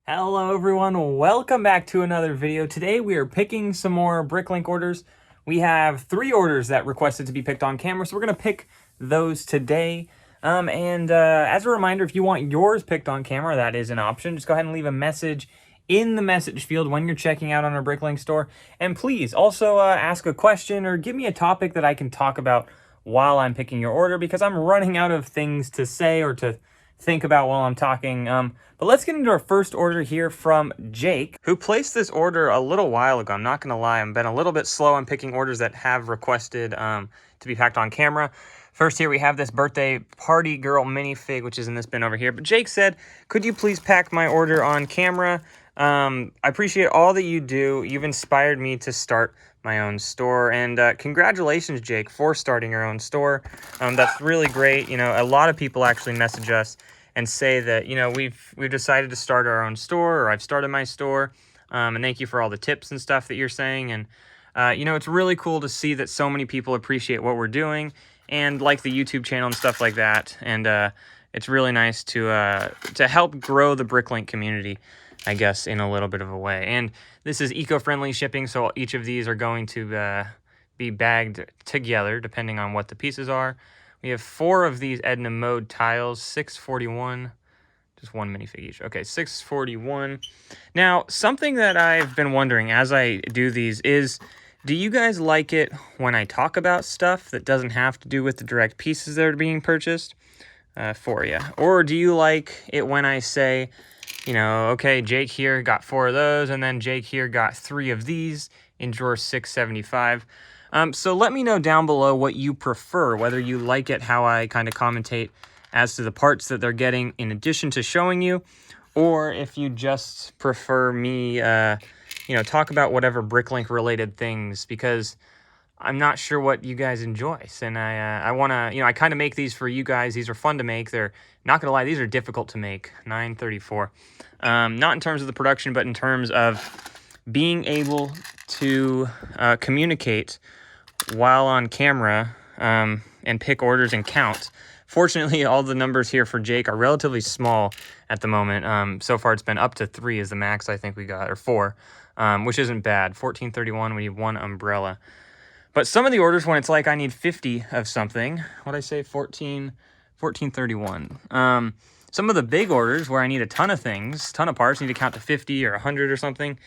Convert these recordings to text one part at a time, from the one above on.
Hello everyone, welcome back to another video. Today we are picking some more BrickLink orders. We have 3 orders that requested to be picked on camera, so we're going to pick those today. As a reminder, if you want yours picked on camera, that is an option. Just go ahead and leave a message in the message field when you're checking out on our BrickLink store. And please also ask a question or give me a topic that I can talk about while I'm picking your order, because I'm running out of things to say or to think about while I'm talking. But let's get into our first order here from Jake, who placed this order a little while ago. I'm not going to lie, I've been a little bit slow on picking orders that have requested to be packed on camera. First here we have this birthday party girl minifig, which is in this bin over here. But Jake said, could you please pack my order on camera? I appreciate all that you do. You've inspired me to start my own store, and congratulations, Jake, for starting your own store. That's really great. You know, a lot of people actually message us and say that, you know, we've decided to start our own store, or I've started my store, and thank you for all the tips and stuff that you're saying. And you know, it's really cool to see that so many people appreciate what we're doing and like the YouTube channel and stuff like that. And it's really nice to help grow the BrickLink community, I guess, in a little bit of a way. And this is eco-friendly shipping, so each of these are going to be bagged together depending on what the pieces are. We have 4 of these Edna Mode tiles, $6.41, just 1 minifig each. Okay, $6.41. Now, something that I've been wondering as I do these is, do you guys like it when I talk about stuff that doesn't have to do with the direct pieces that are being purchased for you? Or do you like it when I say, you know, okay, Jake here got 4 of those, and then Jake here got 3 of these in drawer 675. So let me know down below what you prefer, whether you like it how I kind of commentate as to the parts that they're getting in addition to showing you, or if you just prefer me, you know, talk about whatever BrickLink related things, because I'm not sure what you guys enjoy. And I want to, you know, I kind of make these for you guys. These are fun to make. They're, not going to lie, these are difficult to make. 934. Not in terms of the production, but in terms of being able to communicate while on camera and pick orders and count. Fortunately, all the numbers here for Jake are relatively small at the moment. So far, it's been up to 3 is the max I think we got, or 4, which isn't bad. 1431, we need 1 umbrella. But some of the orders, when it's like I need 50 of something, what'd I say, 1431. Some of the big orders where I need a ton of things, ton of parts, need to count to 50 or 100 or something,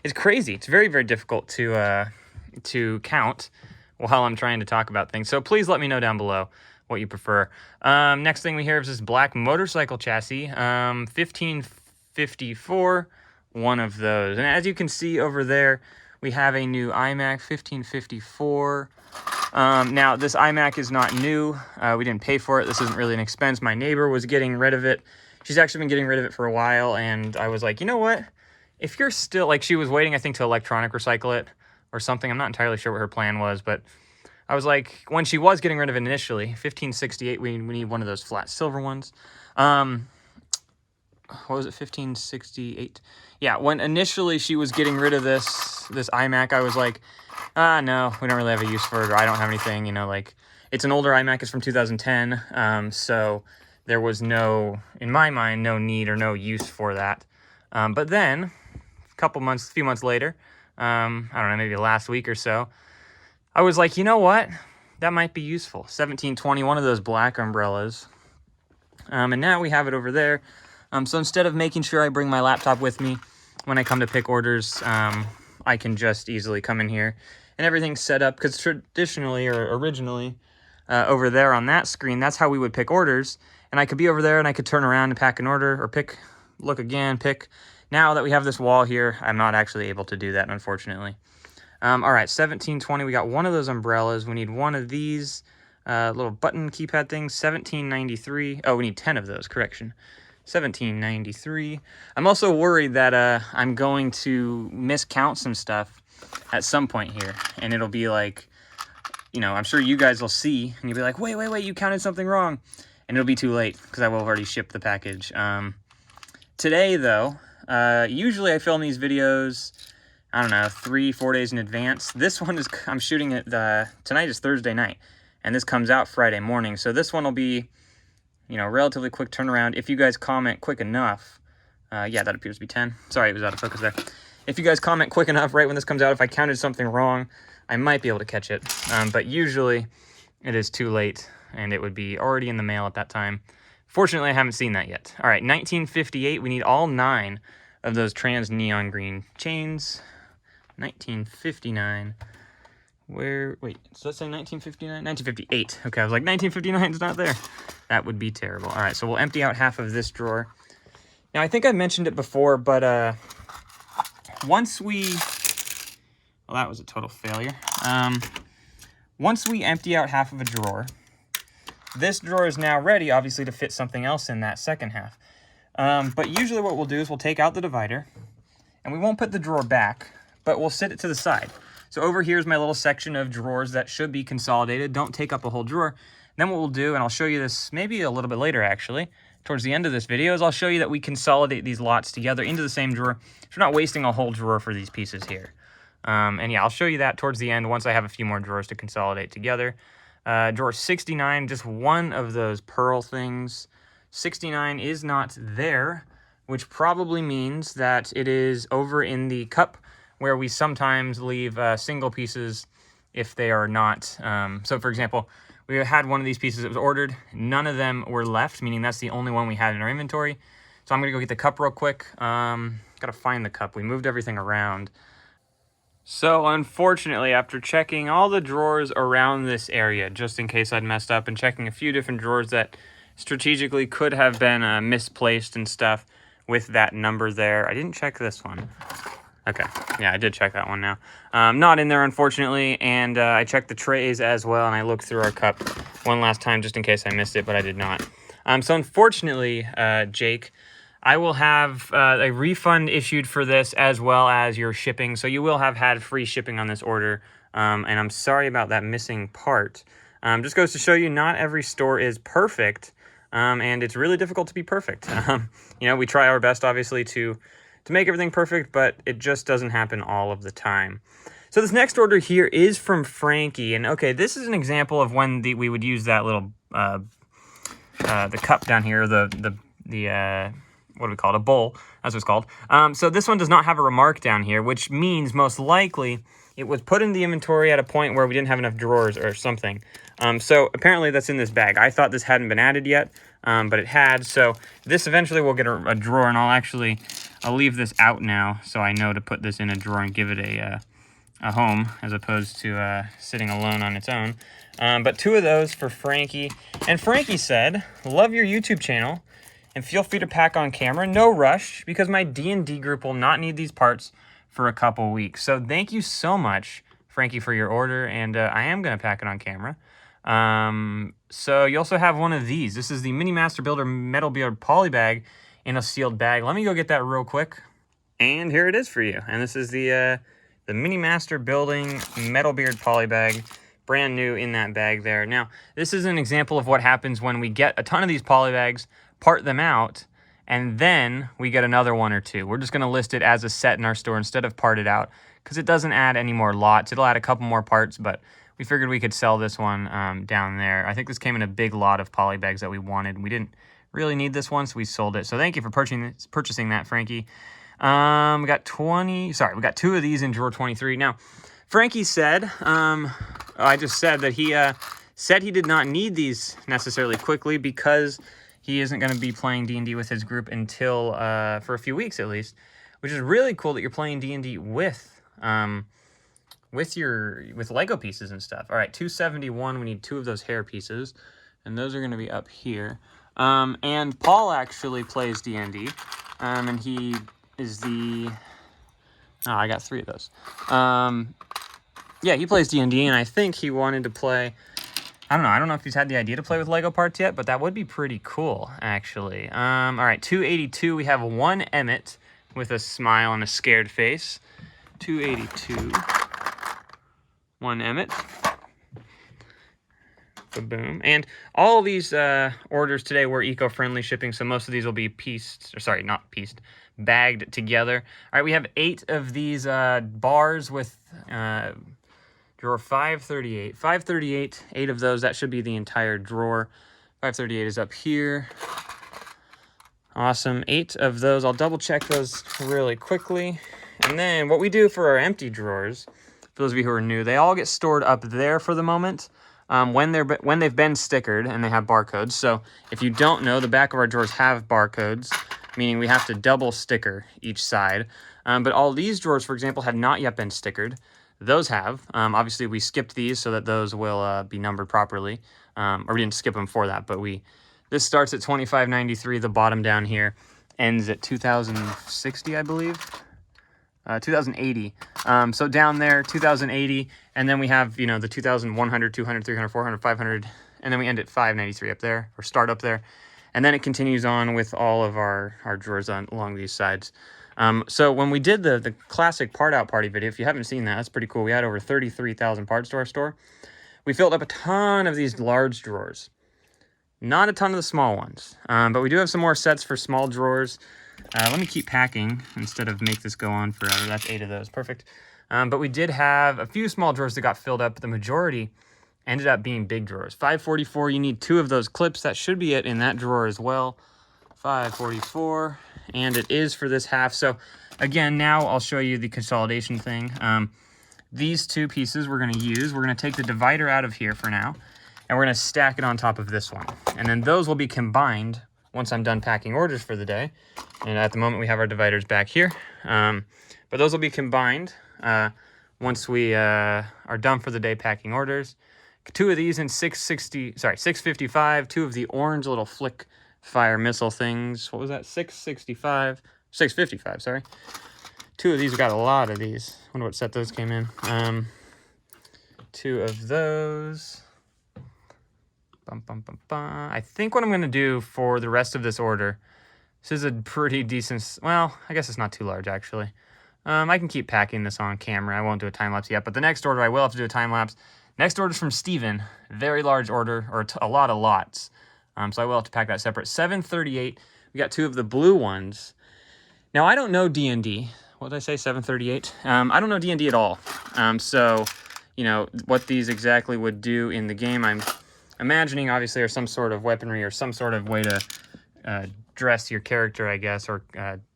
it's crazy. It's very, very difficult to count while I'm trying to talk about things. So please let me know down below what you prefer. Next thing we hear is this black motorcycle chassis, 1554, 1 of those. And as you can see over there, we have a new Imac 1554. Now, this Imac is not new. We didn't pay for it. This isn't really an expense. My neighbor was getting rid of it. She's actually been getting rid of it for a while, and I was like, you know what? If you're still, like, she was waiting, I think, to electronic recycle it or something. I'm not entirely sure what her plan was, but I was like, when she was getting rid of it initially, 1568, we need one of those flat silver ones. What was it, 1568? Yeah, when initially she was getting rid of this iMac, I was like, no, we don't really have a use for it, or I don't have anything, you know, like, it's an older iMac, it's from 2010, so there was no, in my mind, no need or no use for that. But then, a few months later, I don't know, maybe last week or so, I was like, you know what? That might be useful. 1720, one of those black umbrellas. And now we have it over there. So instead of making sure I bring my laptop with me when I come to pick orders, I can just easily come in here and everything's set up, because traditionally or originally over there on that screen, that's how we would pick orders. And I could be over there and I could turn around and pack an order, or look again, pick. Now that we have this wall here, I'm not actually able to do that, unfortunately. All right, 1720, we got 1 of those umbrellas. We need 1 of these little button keypad things, 1793. Oh, we need 10 of those, correction. 1793. I'm also worried that I'm going to miscount some stuff at some point here, and it'll be like, you know, I'm sure you guys will see, and you'll be like, wait, you counted something wrong, and it'll be too late, because I will have already shipped the package. Today, though, usually I film these videos, I don't know, 3-4 days in advance. This one is, I'm shooting it, tonight is Thursday night, and this comes out Friday morning, so this one will be, you know, relatively quick turnaround if you guys comment quick enough. Yeah, that appears to be 10. Sorry, it was out of focus there. If you guys comment quick enough right when this comes out, if I counted something wrong, I might be able to catch it. But usually it is too late, and it would be already in the mail at that time. Fortunately, I haven't seen that yet. All right, 1958. We need all 9 of those trans neon green chains. 1959. Wait, does that say 1959? 1958. Okay, I was like, 1959 is not there. That would be terrible. All right, so we'll empty out half of this drawer. Now, I think I mentioned it before, but once we... Well, that was a total failure. Once we empty out half of a drawer, this drawer is now ready, obviously, to fit something else in that second half. But usually what we'll do is we'll take out the divider, and we won't put the drawer back, but we'll sit it to the side. So over here is my little section of drawers that should be consolidated. Don't take up a whole drawer. Then what we'll do, and I'll show you this maybe a little bit later actually, towards the end of this video, is I'll show you that we consolidate these lots together into the same drawer. So we're not wasting a whole drawer for these pieces here. And yeah, I'll show you that towards the end once I have a few more drawers to consolidate together. Drawer 69, just one of those pearl things. 69 is not there, which probably means that it is over in the cup where we sometimes leave single pieces if they are not. So for example, we had one of these pieces that was ordered. None of them were left, meaning that's the only one we had in our inventory. So I'm gonna go get the cup real quick. Gotta find the cup. We moved everything around. So unfortunately, after checking all the drawers around this area, just in case I'd messed up, and checking a few different drawers that strategically could have been misplaced and stuff with that number there. I didn't check this one. Okay, yeah, I did check that one now. Not in there, unfortunately, and I checked the trays as well, and I looked through our cup one last time just in case I missed it, but I did not. So unfortunately, Jake, I will have a refund issued for this as well as your shipping, so you will have had free shipping on this order, and I'm sorry about that missing part. Just goes to show you not every store is perfect, and it's really difficult to be perfect. You know, we try our best, obviously, to make everything perfect, but it just doesn't happen all of the time. So this next order here is from Frankie, and okay, this is an example of when we would use that little the cup down here, the what do we call it? A bowl, that's what it's called. So this one does not have a remark down here, which means most likely it was put in the inventory at a point where we didn't have enough drawers or something. So apparently that's in this bag. I thought this hadn't been added yet, but it had. So this eventually will get a drawer, and I'll leave this out now so I know to put this in a drawer and give it a home as opposed to sitting alone on its own. But 2 of those for Frankie. And Frankie said, love your YouTube channel and feel free to pack on camera. No rush because my D&D group will not need these parts for a couple weeks. So thank you so much, Frankie, for your order. And I am going to pack it on camera. So you also have one of these. This is the Mini Master Builder Metal Beard Poly Bag in a sealed bag. Let me go get that real quick. And here it is for you. And this is the Mini Master Building Metal Beard Poly Bag, brand new in that bag there. Now, this is an example of what happens when we get a ton of these poly bags, part them out, and then we get another 1 or 2. We're just going to list it as a set in our store instead of part it out because it doesn't add any more lots. It'll add a couple more parts, but we figured we could sell this one down there. I think this came in a big lot of poly bags that we wanted. We didn't really need this one, so we sold it. So thank you for purchasing that, Frankie. We got 2 of these in drawer 23. Now, Frankie said, I just said that he said he did not need these necessarily quickly because he isn't going to be playing D&D with his group until for a few weeks at least, which is really cool that you're playing D&D with Lego pieces and stuff. All right, 271. We need 2 of those hair pieces, and those are going to be up here. And Paul actually plays D&D, and he is the... Oh, I got 3 of those. Yeah, he plays D&D, and I think he wanted to play... I don't know if he's had the idea to play with Lego parts yet, but that would be pretty cool, actually. All right, 282, we have 1 Emmett with a smile and a scared face. 282. 1 Emmett. Boom. And all these orders today were eco-friendly shipping, so most of these will be bagged together. All right, we have 8 of these bars with drawer 538. 538, 8 of those. That should be the entire drawer. 538 is up here. Awesome, 8 of those. I'll double check those really quickly. And then what we do for our empty drawers, for those of you who are new, they all get stored up there for the moment when they've been stickered and they have barcodes. So if you don't know, the back of our drawers have barcodes, meaning we have to double sticker each side. But all these drawers, for example, have not yet been stickered. Those have. Obviously, we skipped these so that those will be numbered properly. Or we didn't skip them for that, but this starts at 2593. The bottom down here ends at 2060, I believe. 2080. So down there, 2080, and then we have, you know, the 2100, 200, 300, 400, 500, and then we end at 593 up there, or start up there. And then it continues on with all of our drawers along these sides. So when we did the classic part out party video, if you haven't seen that, that's pretty cool. We had over 33,000 parts to our store. We filled up a ton of these large drawers. Not a ton of the small ones, but we do have some more sets for small drawers. Let me keep packing instead of make this go on forever. That's 8 of those. Perfect. But we did have a few small drawers that got filled up. The majority ended up being big drawers. 544, you need 2 of those clips. That should be it in that drawer as well. 544, and it is for this half. So again, now I'll show you the consolidation thing. These 2 pieces we're going to use. We're going to take the divider out of here for now, and we're going to stack it on top of this one. And then those will be combined once I'm done packing orders for the day. And at the moment, we have our dividers back here. But those will be combined once we are done for the day packing orders. 2 of these in 655, 2 of the orange little flick fire missile things. What was that? 655, sorry. 2 of these, we got a lot of these. Wonder what set those came in. 2 of those. I think what I'm going to do for the rest of this order, this is a pretty decent, well, I guess it's not too large actually. I can keep packing this on camera. I won't do a time lapse yet, but the next order I will have to do a time lapse. Next order is from Steven, very large order, or a lot of lots. So I will have to pack that separate. 738, we got 2 of the blue ones. Now I don't know D&D. What did I say, 738? I don't know D&D at all. So, you know, what these exactly would do in the game, I'm imagining obviously are some sort of weaponry or some sort of way to dress your character, I guess, or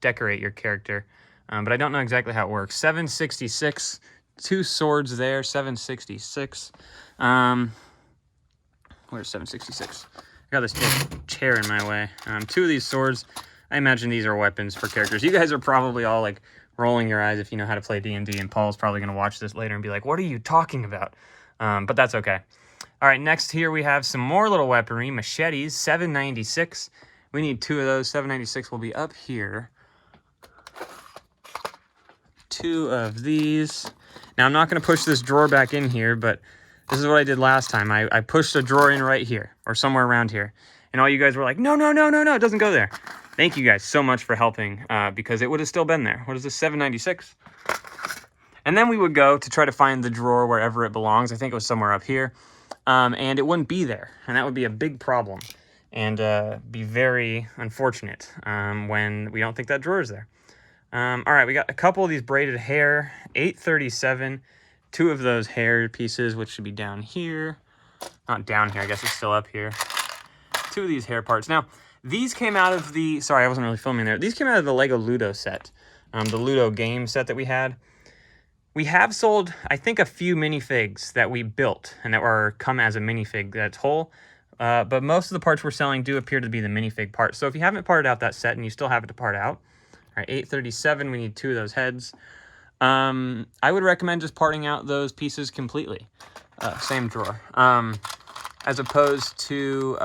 decorate your character. But I don't know exactly how it works. 766, 2 swords there, 766. Where's 766? I got this chair in my way. 2 of these swords, I imagine these are weapons for characters. You guys are probably all like rolling your eyes if you know how to play D&D, and Paul's probably going to watch this later and be like, what are you talking about? But that's okay. All right, next here we have some more little weaponry, machetes, 796. We need 2 of those. 796 will be up here. 2 of these. Now, I'm not going to push this drawer back in here, but this is what I did last time. I pushed a drawer in right here, or somewhere around here. And all you guys were like, no, it doesn't go there. Thank you guys so much for helping, because it would have still been there. What is this, 796? And then we would go to try to find the drawer wherever it belongs. I think it was somewhere up here. And it wouldn't be there. And that would be a big problem. And be very unfortunate when we don't think that drawer is there. All right, we got a couple of these braided hair, 837, 2 of those hair pieces, which should be down here. Not down here, I guess it's still up here. 2 of these hair parts. Now, these came out of the, sorry, I wasn't really filming there. These came out of the Lego Ludo set, the Ludo game set that we had. We have sold, I think, a few minifigs that we built and that are come as a minifig that's whole. But most of the parts we're selling do appear to be the minifig parts. So if you haven't parted out that set and you still have it to part out, all right, 837, we need 2 of those heads. I would recommend just parting out those pieces completely. Same drawer. As opposed to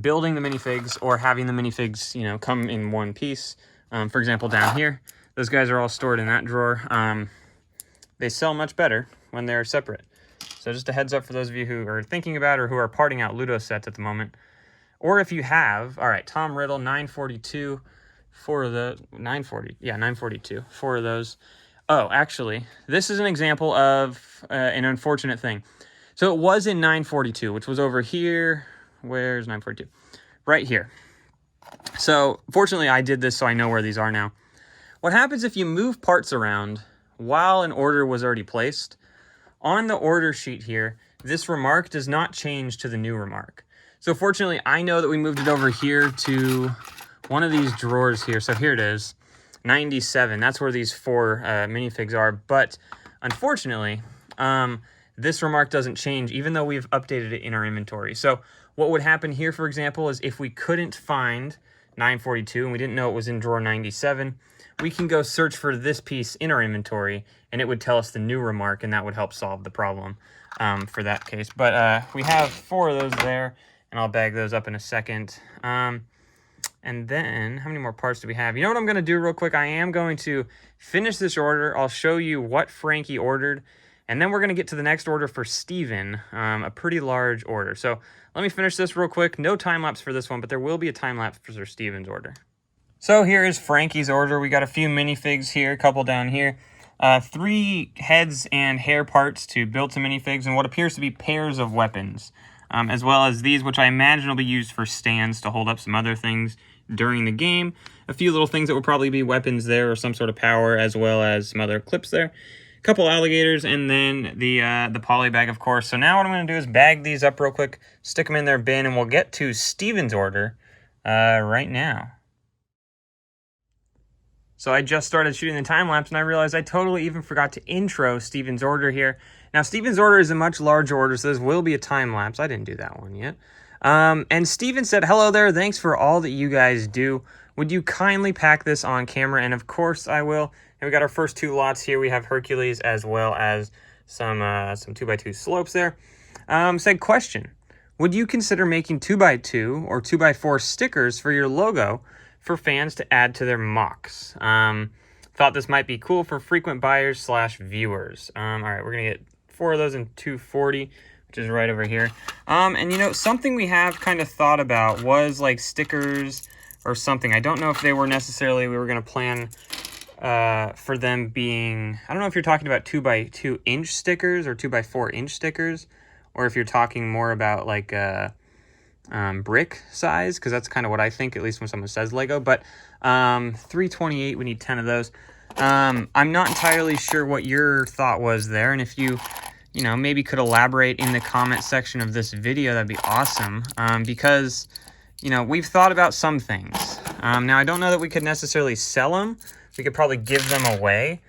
building the minifigs or having the minifigs, you know, come in one piece. For example, down here, those guys are all stored in that drawer. They sell much better when they're separate. So just a heads up for those of you who are thinking about or who are parting out Ludo sets at the moment. Or if you have, all right, Tom Riddle, 942, 4 of the, 940, yeah, 942, 4 of those. Oh, actually, this is an example of an unfortunate thing. So it was in 942, which was over here. Where's 942? Right here. So fortunately, I did this so I know where these are now. What happens if you move parts around while an order was already placed? On the order sheet here, this remark does not change to the new remark. So fortunately, I know that we moved it over here to one of these drawers here. So here it is, 97. That's where these 4 minifigs are. But unfortunately, this remark doesn't change, even though we've updated it in our inventory. So what would happen here, for example, is if we couldn't find 942 and we didn't know it was in drawer 97, we can go search for this piece in our inventory, and it would tell us the new remark, and that would help solve the problem for that case. But we have 4 of those there, and I'll bag those up in a second. And then, how many more parts do we have? You know what I'm going to do real quick? I am going to finish this order. I'll show you what Frankie ordered, and then we're going to get to the next order for Steven, a pretty large order. So let me finish this real quick. No time-lapse for this one, but there will be a time-lapse for Steven's order. So here is Frankie's order. We got a few minifigs here, a couple down here. 3 heads and hair parts to build some minifigs, and what appears to be pairs of weapons, as well as these, which I imagine will be used for stands to hold up some other things during the game. A few little things that would probably be weapons there, or some sort of power, as well as some other clips there. A couple alligators, and then the poly bag, of course. So now what I'm going to do is bag these up real quick, stick them in their bin, and we'll get to Steven's order right now. So I just started shooting the time-lapse, and I realized I totally even forgot to intro Steven's order here. Now, Steven's order is a much larger order, so this will be a time-lapse. I didn't do that one yet. And Steven said, "Hello there, thanks for all that you guys do. Would you kindly pack this on camera?" And of course I will. And we got our first 2 lots here. We have Hercules as well as some 2x2 slopes there. Said, question, would you consider making 2x2 or 2x4 stickers for your logo for fans to add to their mocks? Thought this might be cool for frequent buyers / viewers. All right, we're going to get 4 of those in 240. Which is right over here. And you know, something we have kind of thought about was like stickers or something. I don't know if they were necessarily, we were going to plan for them being, I don't know if you're talking about 2x2 inch stickers or 2x4 inch stickers, or if you're talking more about like brick size, because that's kind of what I think, at least when someone says Lego. But 328, we need 10 of those. I'm not entirely sure what your thought was there, and if you know, maybe could elaborate in the comment section of this video, that'd be awesome. Because, you know, we've thought about some things. Now, I don't know that we could necessarily sell them. We could probably give them away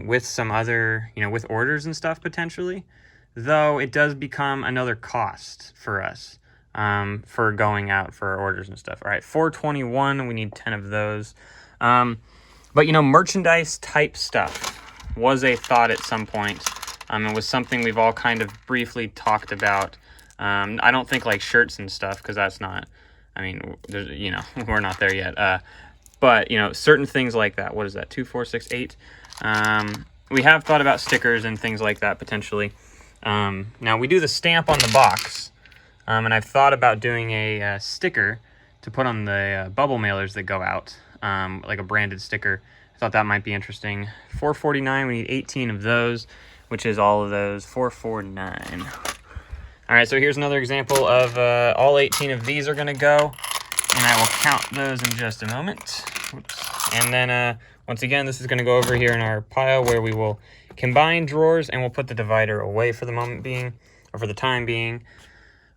with some other, you know, with orders and stuff potentially. Though it does become another cost for us for going out for our orders and stuff. All right, 421, we need 10 of those. But, you know, merchandise type stuff was a thought at some point. It was something we've all kind of briefly talked about. I don't think like shirts and stuff, because that's not, I mean, you know, we're not there yet. But, you know, certain things like that. What is that? 2, 4, 6, 8. We have thought about stickers and things like that potentially. Now, we do the stamp on the box. And I've thought about doing a sticker to put on the bubble mailers that go out, like a branded sticker. I thought that might be interesting. 449, we need 18 of those, which is all of those, 449. All right, so here's another example of all 18 of these are going to go, and I will count those in just a moment. Oops. And then, once again, this is going to go over here in our pile where we will combine drawers, and we'll put the divider away for the moment being, or for the time being.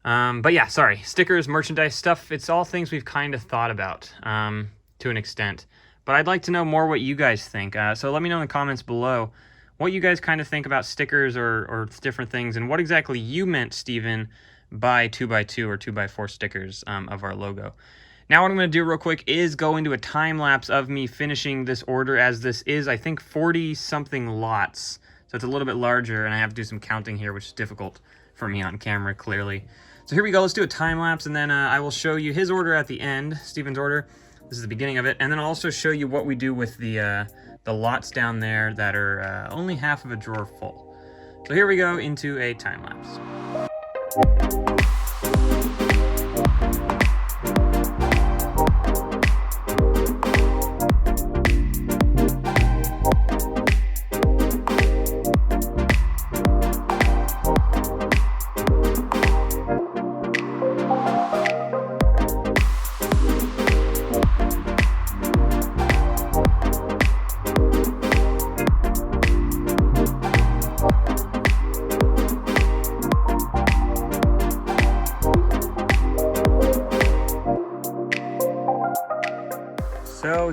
But yeah, sorry, stickers, merchandise stuff, it's all things we've kind of thought about to an extent. But I'd like to know more what you guys think. So let me know in the comments below what you guys kind of think about stickers or different things, and what exactly you meant, Steven, by 2x2 or 2x4 stickers of our logo. Now what I'm going to do real quick is go into a time lapse of me finishing this order, as this is, I think, 40-something lots. So it's a little bit larger, and I have to do some counting here, which is difficult for me on camera, clearly. So here we go. Let's do a time lapse, and then I will show you his order at the end, Steven's order. This is the beginning of it, and then I'll also show you what we do with the lots down there that are only half of a drawer full. So here we go into a time lapse.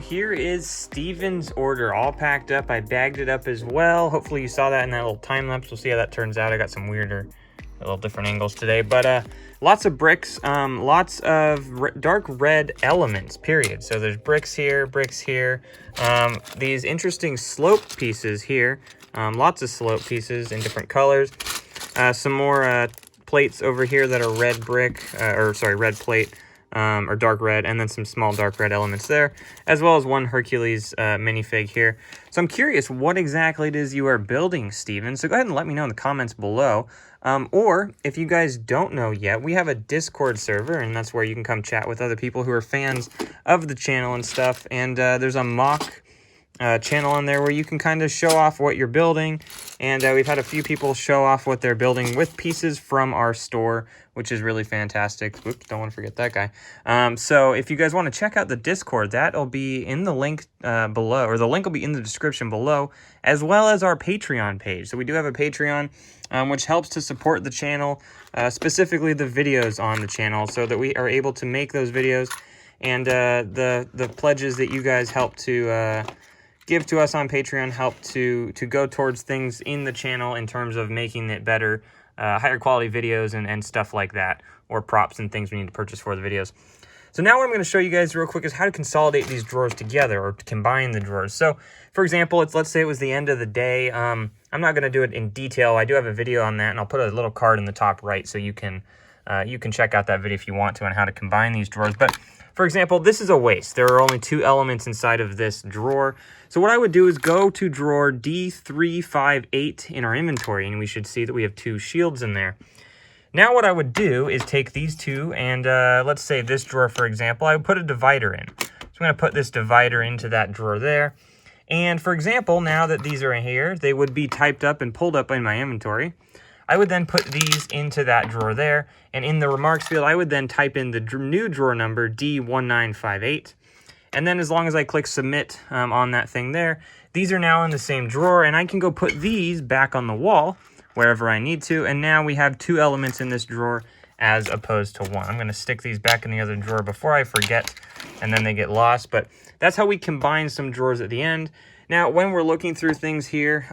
here is Steven's order, all packed up. I bagged it up as well. Hopefully you saw that in that little time lapse. We'll see how that turns out. I got some weirder, a little different angles today, but lots of bricks, lots of dark red elements, period. So there's bricks here, these interesting slope pieces here, lots of slope pieces in different colors. Some more plates over here that are red brick, red plate, or dark red, and then some small dark red elements there, as well as one Hercules minifig here. So I'm curious what exactly it is you are building, Steven. So go ahead and let me know in the comments below. Or if you guys don't know yet, we have a Discord server, and that's where you can come chat with other people who are fans of the channel and stuff. And there's a mock channel on there where you can kind of show off what you're building, and we've had a few people show off what they're building with pieces from our store, which is really fantastic. Whoops, don't want to forget that guy. So if you guys want to check out the Discord, that'll be in the link below, or the link will be in the description below, as well as our Patreon page. So we do have a Patreon, which helps to support the channel, specifically the videos on the channel, so that we are able to make those videos, and the pledges that you guys help to give to us on Patreon help to go towards things in the channel in terms of making it better, higher quality videos and stuff like that, or props and things we need to purchase for the videos. So now what I'm going to show you guys real quick is how to consolidate these drawers together, or to combine the drawers. So for example, let's say it was the end of the day. I'm not going to do it in detail. I do have a video on that, and I'll put a little card in the top right so you can check out that video if you want to on how to combine these drawers. But for example, this is a waist. There are only 2 elements inside of this drawer. So what I would do is go to drawer D358 in our inventory, and we should see that we have 2 shields in there. Now what I would do is take these 2, and let's say this drawer, for example, I would put a divider in. So I'm going to put this divider into that drawer there. And for example, now that these are in here, they would be typed up and pulled up in my inventory. I would then put these into that drawer there, and in the remarks field, I would then type in the new drawer number, D1958, and then as long as I click submit on that thing there, these are now in the same drawer, and I can go put these back on the wall wherever I need to, and now we have 2 elements in this drawer as opposed to 1. I'm going to stick these back in the other drawer before I forget, and then they get lost, but that's how we combine some drawers at the end. Now, when we're looking through things here,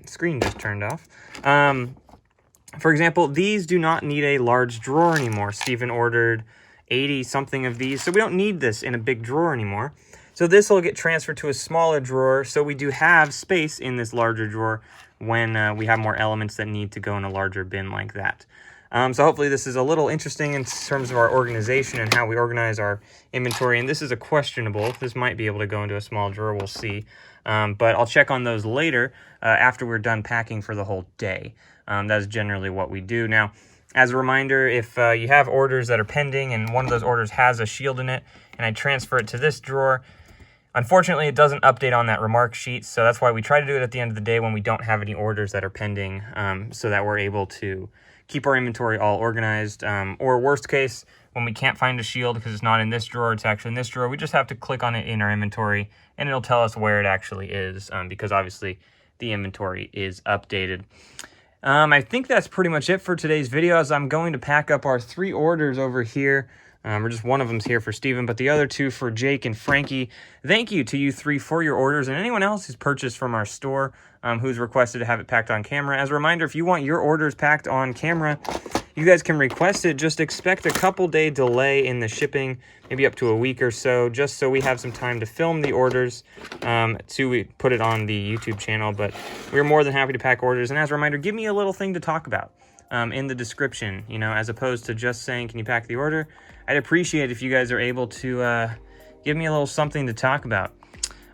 screen just turned off. For example, these do not need a large drawer anymore. Steven ordered 80 something of these, so we don't need this in a big drawer anymore. So this will get transferred to a smaller drawer, so we do have space in this larger drawer when we have more elements that need to go in a larger bin like that. So hopefully this is a little interesting in terms of our organization and how we organize our inventory. And this is a questionable. This might be able to go into a small drawer. We'll see. But I'll check on those later after we're done packing for the whole day. That's generally what we do. Now, as a reminder, if you have orders that are pending and one of those orders has a shield in it, and I transfer it to this drawer, unfortunately, it doesn't update on that remark sheet, so that's why we try to do it at the end of the day when we don't have any orders that are pending, so that we're able to keep our inventory all organized. Or worst case, when we can't find a shield because it's not in this drawer, it's actually in this drawer, we just have to click on it in our inventory, and it'll tell us where it actually is, because obviously the inventory is updated. I think that's pretty much it for today's video, as I'm going to pack up our 3 orders over here. Or just one of them's here for Steven, but the other 2 for Jake and Frankie. Thank you to you 3 for your orders, and anyone else who's purchased from our store who's requested to have it packed on camera. As a reminder, if you want your orders packed on camera, you guys can request it. Just expect a couple-day delay in the shipping, maybe up to a week or so, just so we have some time to film the orders to put it on the YouTube channel. But we're more than happy to pack orders. And as a reminder, give me a little thing to talk about in the description, you know, as opposed to just saying, can you pack the order? I'd appreciate if you guys are able to give me a little something to talk about.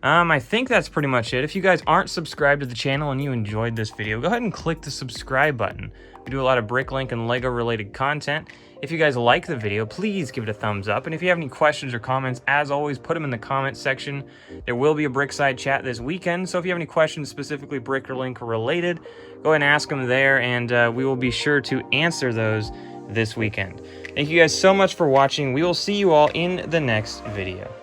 I think that's pretty much it. If you guys aren't subscribed to the channel and you enjoyed this video, go ahead and click the subscribe button. We do a lot of BrickLink and Lego related content. If you guys like the video, please give it a thumbs up. And if you have any questions or comments, as always, put them in the comments section. There will be a Brickside chat this weekend, so if you have any questions specifically BrickLink related, go ahead and ask them there, and we will be sure to answer those this weekend. Thank you guys so much for watching. We will see you all in the next video.